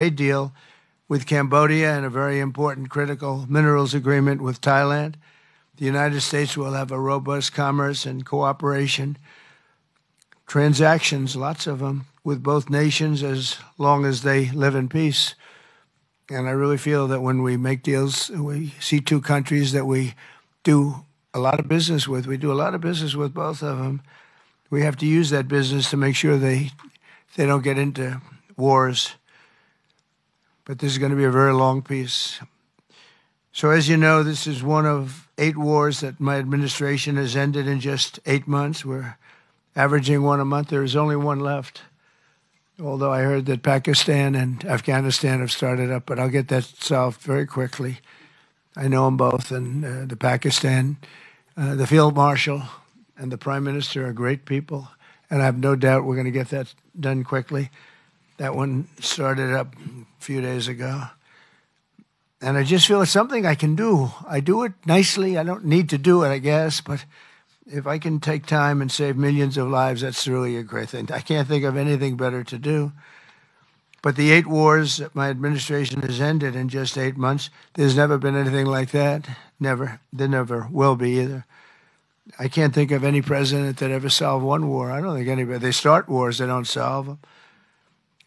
trade deal with Cambodia and a very important critical minerals agreement with Thailand. The United States will have a robust commerce and cooperation transactions, lots of them, with both nations as long as they live in peace. And I really feel that when we make deals, we see two countries that we do a lot of business with. We do a lot of business with both of them. We have to use that business to make sure they don't get into wars. But this is going to be a very long peace. So as you know, this is one of 8 wars that my administration has ended in just 8 months. We're averaging one a month. There is only one left, although I heard that Pakistan and Afghanistan have started up, but I'll get that solved very quickly. I know them both, and the Pakistan, the Field Marshal and the Prime Minister are great people, and I have no doubt we're going to get that done quickly. That one started up a few days ago. And I just feel it's something I can do. I do it nicely. I don't need to do it, I guess, but if I can take time and save millions of lives, that's really a great thing. I can't think of anything better to do. But the 8 wars that my administration has ended in just 8 months, there's never been anything like that. Never. There never will be either. I can't think of any president that ever solved one war. I don't think anybody. They start wars, they don't solve them.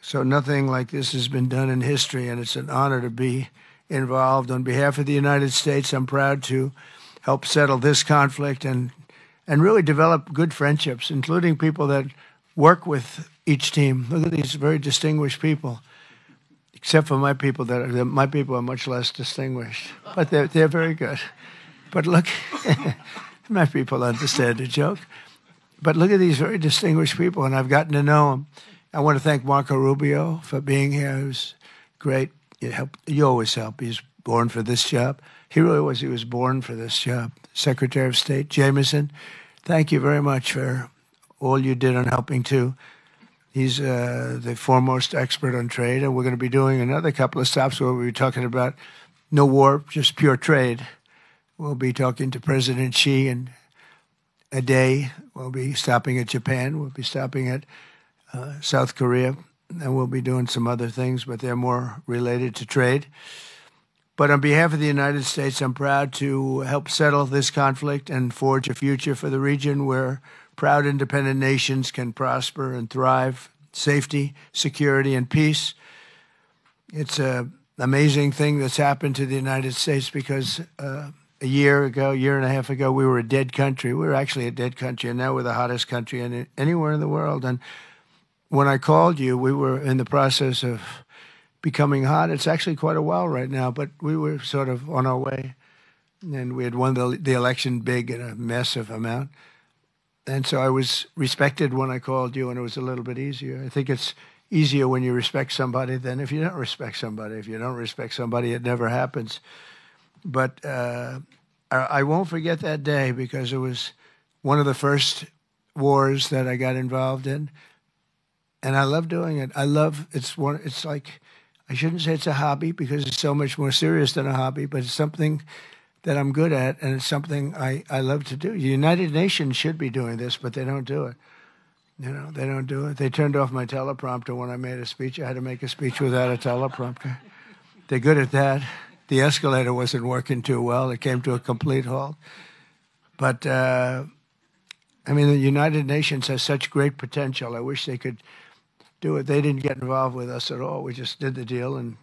So nothing like this has been done in history, and it's an honor to be involved. On behalf of the United States, I'm proud to help settle this conflict and really develop good friendships, including people that work with each team. Look at these very distinguished people, except for my people. My people are much less distinguished, but they're very good. But look, my people understand the joke. But look at these very distinguished people, and I've gotten to know them. I want to thank Marco Rubio for being here. He was great. You always help. He's born for this job. He really was. He was born for this job. Secretary of State Jameson, thank you very much for all you did on helping too. He's the foremost expert on trade, and we're going to be doing another couple of stops where we'll be talking about no war, just pure trade. We'll be talking to President Xi in a day. We'll be stopping at Japan. We'll be stopping at South Korea, and we'll be doing some other things, but they're more related to trade. But on behalf of the United States, I'm proud to help settle this conflict and forge a future for the region where proud independent nations can prosper and thrive, safety, security, and peace. It's an amazing thing that's happened to the United States because a year and a half ago, we were a dead country. We were actually a dead country, and now we're the hottest country anywhere in the world. And when I called you, we were in the process of becoming hot. It's actually quite a while right now, but we were sort of on our way. And we had won the election big in a massive amount. And so I was respected when I called you, and it was a little bit easier. I think it's easier when you respect somebody than if you don't respect somebody. If you don't respect somebody, it never happens. But I won't forget that day because it was one of the first wars that I got involved in. And I love doing it. It's like, I shouldn't say it's a hobby because it's so much more serious than a hobby, but it's something that I'm good at, and it's something I love to do. The United Nations should be doing this, but they don't do it. They don't do it. They turned off my teleprompter when I made a speech. I had to make a speech without a teleprompter. They're good at that. The escalator wasn't working too well. It came to a complete halt. But, the United Nations has such great potential. I wish they could do it. They didn't get involved with us at all. We just did the deal and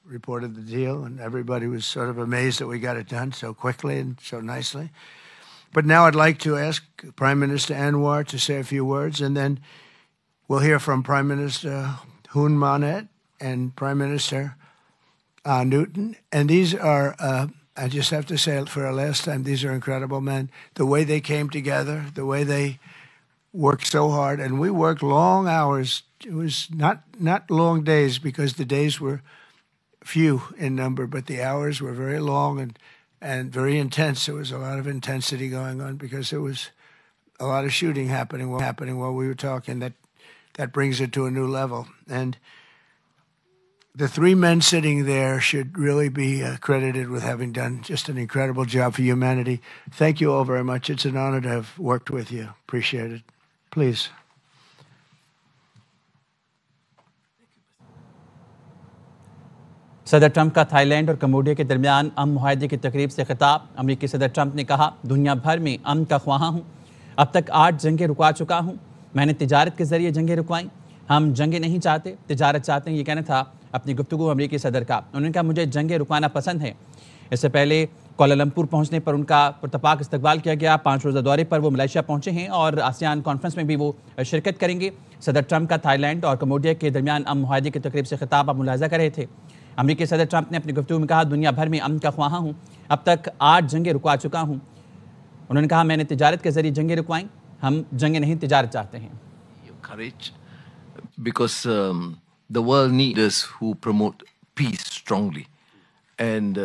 reported the deal, and everybody was sort of amazed that we got it done so quickly and so nicely. But now I'd like to ask Prime Minister Anwar to say a few words, and then we'll hear from Prime Minister Hun Manet and Prime Minister Newton. And these are, I just have to say for a last time, these are incredible men. The way they came together, the way they worked so hard, and we worked long hours. It was not long days because the days were few in number, but the hours were very long and very intense. There was a lot of intensity going on because there was a lot of shooting happening while we were talking. That brings it to a new level. And the 3 men sitting there should really be credited with having done just an incredible job for humanity. Thank you all very much. It's an honor to have worked with you. Appreciate it. Please. सदर Trump का Thailand और Cambodia के दरमियान अमन मुआहदे की तकरीब से खिताब। अमरीकी सदर ट्रंप ने कहा, दुनिया भर में अमन का ख्वाह हूँ, अब तक 8 जंगें रुकवा चुका हूँ, मैंने तिजारत के जरिए जंगें रुकवाई, हम जंगें नहीं चाहते, तिजारत चाहते हैं। ये कहना था अपनी गुफ्तगू अमरीकी सदर का। उन्होंने कहा, मुझे जंगें रुकवाना पसंद है। इससे पहले कोलालमपुर पहुंचने पर उनका पुरतपाक इस्तकबाल किया गया। 5 रोज़ा दौरे पर वो मलेशिया पहुंचे हैं और आसियान कॉन्फ्रेंस में भी वो शिरकत करेंगे। सदर ट्रंप का थाईलैंड और कम्बोडिया के दरमियान अमन मुआहदे की तकरीब से खिताब आप मुलाहिजा कर रहे थे। अमरीकी सदर ट्रंप ने अपनी गुफ्तगू में कहा, दुनिया भर में अमन का ख्वाह हूँ, अब तक 8 जंगें रुकवा चुका हूँ। उन्होंने कहा, मैंने तिजारत के जरिए जंगें रुकवाई, हम जंगें नहीं तिजारत चाहते हैं। Courage, because the world needs leaders who promote peace strongly, and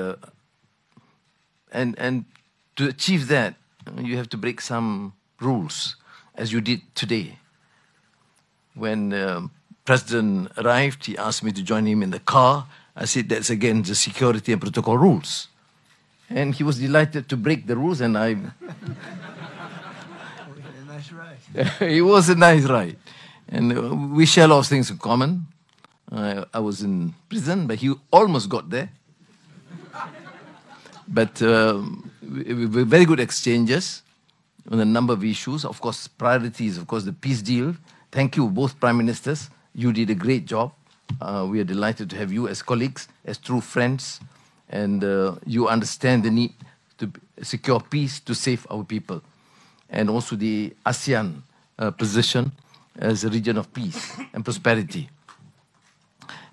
to achieve that, you have to break some rules, as you did today. When President arrived, he asked me to join him in the car. I said that's against the security and protocol rules, and he was delighted to break the rules, and I. Nice ride. It was a nice ride. And we share a lot of things in common. I was in prison, but he almost got there. But very good exchanges on a number of issues. Of course, priorities, of course, the peace deal. Thank you, both Prime Ministers. You did a great job. We are delighted to have you as colleagues, as true friends. And you understand the need to secure peace, to save our people. And also the ASEAN position as a region of peace and prosperity.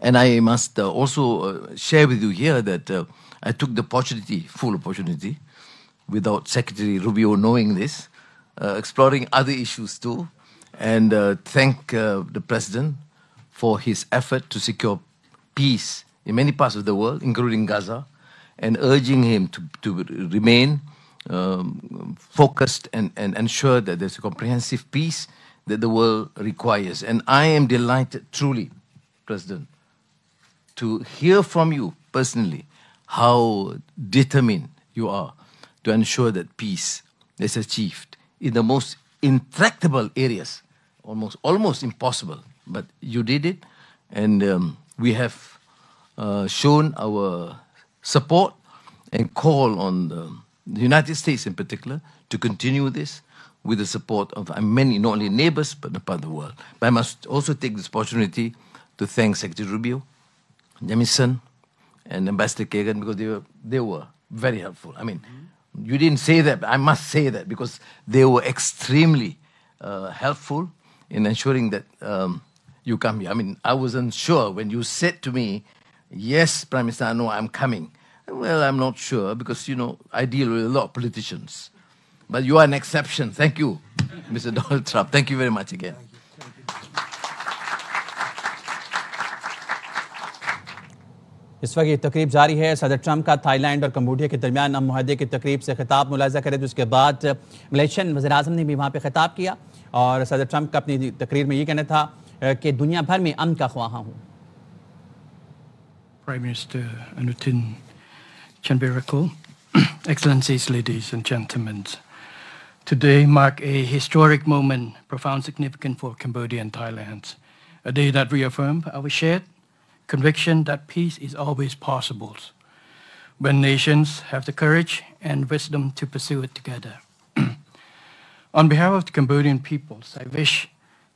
And I must also share with you here that I took the opportunity, full opportunity, without Secretary Rubio knowing this, exploring other issues too, and thank the President for his effort to secure peace in many parts of the world, including Gaza, and urging him to remain focused and ensure that there's a comprehensive peace that the world requires. And I am delighted, truly, President, to hear from you personally how determined you are to ensure that peace is achieved in the most intractable areas, almost impossible. But you did it, and we have shown our support and call on the United States in particular to continue this with the support of many, not only neighbors, but the part of the world. But I must also take this opportunity to thank Secretary Rubio, Jamison, and Ambassador Kagan, because they were very helpful. I mean, you didn't say that, but I must say that, because they were extremely helpful in ensuring that you come here. I mean, I wasn't sure when you said to me, yes, Prime Minister, I know I'm coming. Well, I'm not sure, because, you know, I deal with a lot of politicians. But you are an exception. Thank you, Mr. Donald Trump. Thank you very much again. इस वक्त ये तकरीब जारी है। सदर Trump का Thailand और Cambodia के दरमियान अमन मुआहदे की तकरीब से खिताब मुलाहिजा करें। तो उसके बाद मलेशियन वज़ीर-ए-आज़म ने भी वहाँ पे खिताब किया और सदर ट्रंप का अपनी तकरीर में ये कहना था कि दुनिया भर में अमन का ख्वाह हूँ। Prime Minister Anutin Chanvirakul, Excellencies, ladies and gentlemen, today marks a historic moment, profound significance for Cambodia and Thailand, a day that reaffirms our shared conviction that peace is always possible when nations have the courage and wisdom to pursue it together. On behalf of the Cambodian peoples, I wish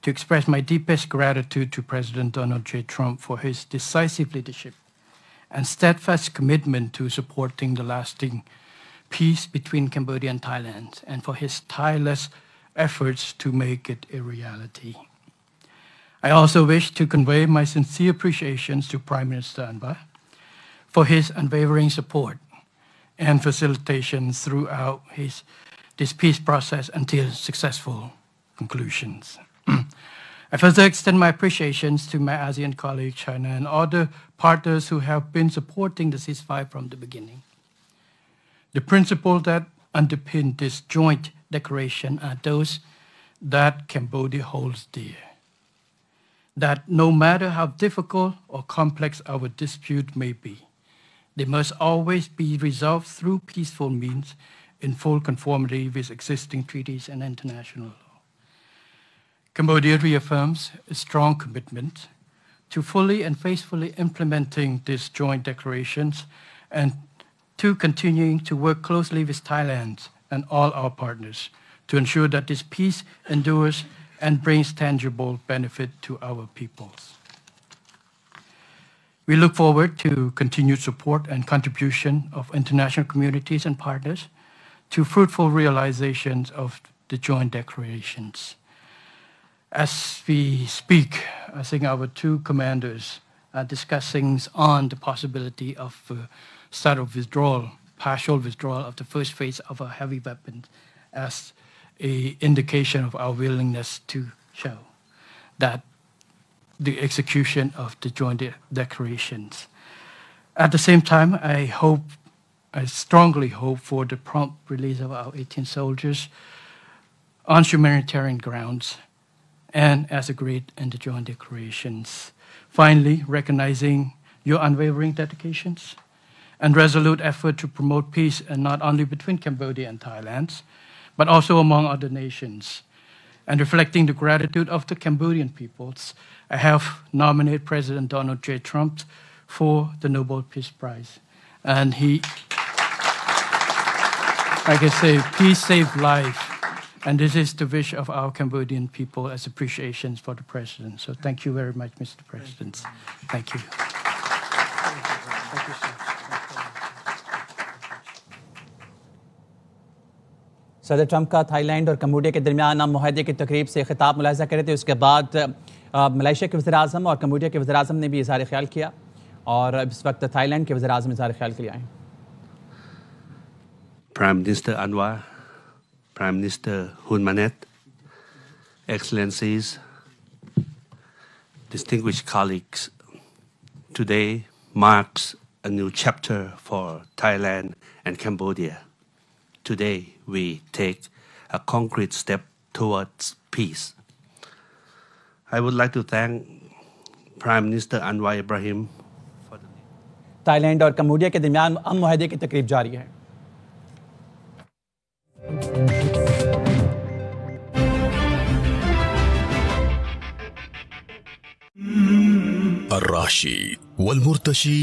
to express my deepest gratitude to President Donald J. Trump for his decisive leadership and steadfast commitment to supporting the lasting peace between Cambodia and Thailand, and for his tireless efforts to make it a reality. I also wish to convey my sincere appreciations to Prime Minister Anwar for his unwavering support and facilitation throughout this peace process until successful conclusions. I further extend my appreciations to my ASEAN colleague, China, and other partners who have been supporting the ceasefire from the beginning. The principles that underpin this joint declaration are those that Cambodia holds dear. That no matter how difficult or complex our dispute may be, they must always be resolved through peaceful means in full conformity with existing treaties and international law. Cambodia reaffirms a strong commitment to fully and faithfully implementing these joint declarations and to continuing to work closely with Thailand and all our partners to ensure that this peace endures and brings tangible benefit to our peoples. We look forward to continued support and contribution of international communities and partners to fruitful realizations of the joint declarations. As we speak, I think our two commanders are discussing on the possibility of start of withdrawal, partial withdrawal of the first phase of our heavy weapons as an indication of our willingness to show that the execution of the joint declarations. At the same time, I strongly hope for the prompt release of our 18 soldiers on humanitarian grounds and as agreed in the joint declarations. Finally, recognizing your unwavering dedications and resolute effort to promote peace, and not only between Cambodia and Thailand, but also among other nations. And reflecting the gratitude of the Cambodian peoples, I have nominated President Donald J. Trump for the Nobel Peace Prize. And he, like I say, peace saves life. And this is the wish of our Cambodian people as appreciations for the President. So thank you very much, Mr. President. Thank you. Thank you, sir. सदर Trump का Thailand और Cambodia के दरमियान अमन मुआहदे की तकरीब से खिताब मुलाहिजा कर रहे थे। उसके बाद मलेशिया के वज़ीर-ए-आज़म और कम्बोडिया के वज़ीर-ए-आज़म ने भी इज़हार ख्याल किया और इस वक्त थाईलैंड के वज़ीर-ए-आज़म इज़हार ख्याल के लिए आए हैं। Prime Minister Anwar, Prime Minister Hun Manet, Excellencies, distinguished colleagues, today marks a new chapter for Thailand and Cambodia. Today, we take a concrete step towards peace. I would like to thank Prime Minister Anwar Ibrahim for the... Thailand और Cambodia के दरमियान अमन मुआहदे की तकरीब जारी है। الراشي والمرتشي